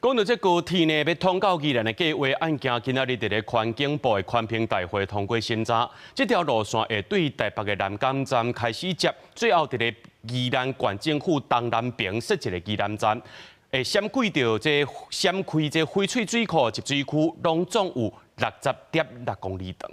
讲到这高铁呢，要通到宜兰的计划案件，今仔日伫咧环境部的环评大会通过审查，这条路线会对台北的南港站开始接，最后伫咧宜兰县政府东南边设一个宜兰站，会闪开这翡翠水库集水区，拢总有60.6公里长。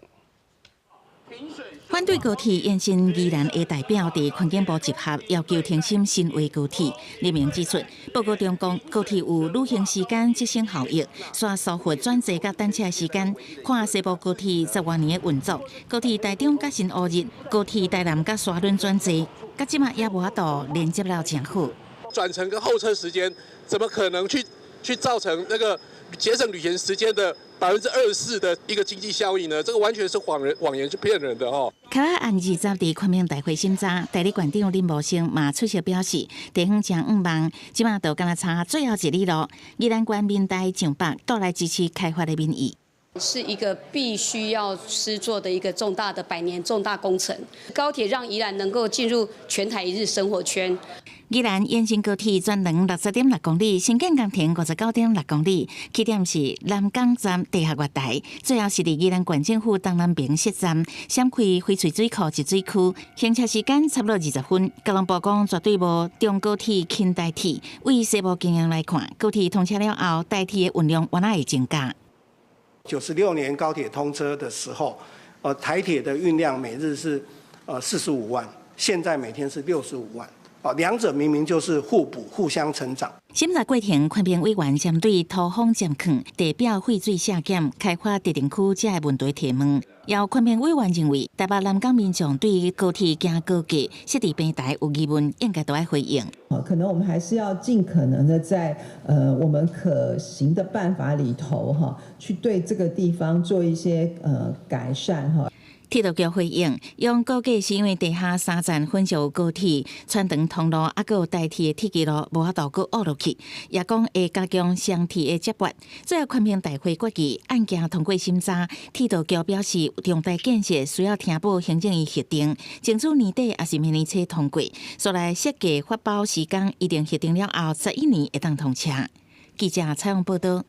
反对高铁延伸宜兰的代表伫环境部集合，要求停审新划高铁。立明指出，报告中讲高铁有旅行时间节省效益，刷疏忽转坐甲等车的时间。看西部高铁10多年的运作，高铁台中甲新乌日，高铁台南甲沙仑转坐，甲即马也无法度连接了真好。转乘跟候车时间，怎么可能去造成那个节省旅行时间的24%的一个经济效益呢？这个完全是谎言，是骗人的哦。卡拉按20伫昆明大会审查，代理馆长林茂生嘛出席表示，地方将5万，即马就敢若差最后一里路，宜兰县民代上北都来支持开发的民意。 是一个必须要施作的一个重大的100年重大工程。高铁让宜兰能够进入全台一日生活圈。宜兰延伸高铁全长60.6公里，新建工程59.6公里，起点是南港站地下月台，最后是伫宜兰县政府东南边设站，闪开翡翠水库集水区，行车时间差不多20分。交通部讲绝对无中高铁轻代替，为西部经验来看，高铁通车了后，代替的运量原来会增加。 96年高铁通车的时候，台铁的运量每日是45万，现在每天是65万，两者明明就是互补、互相成长。审查过程，环评委员针对土方占坑、地表废水下减、开发特定区这个问题提问。由环评委员认为，台北南港民众对于高铁行高架设置平台有疑问，应该都要回应。可能我们还是要尽可能的在我们可行的办法里头去对这个地方做一些改善铁道局回应，用高架是因为地下3站分属高铁穿长通路，还有代替的铁轨路无法度搁挖落去，也讲会加强双铁的接驳。最后，环评大会决议案件通过审查，铁道局表示重大建设需要听报行政院核定，争取年底也是明年初通过。所来设计发包时间一定核定了后11年会当通车。记者采访报道。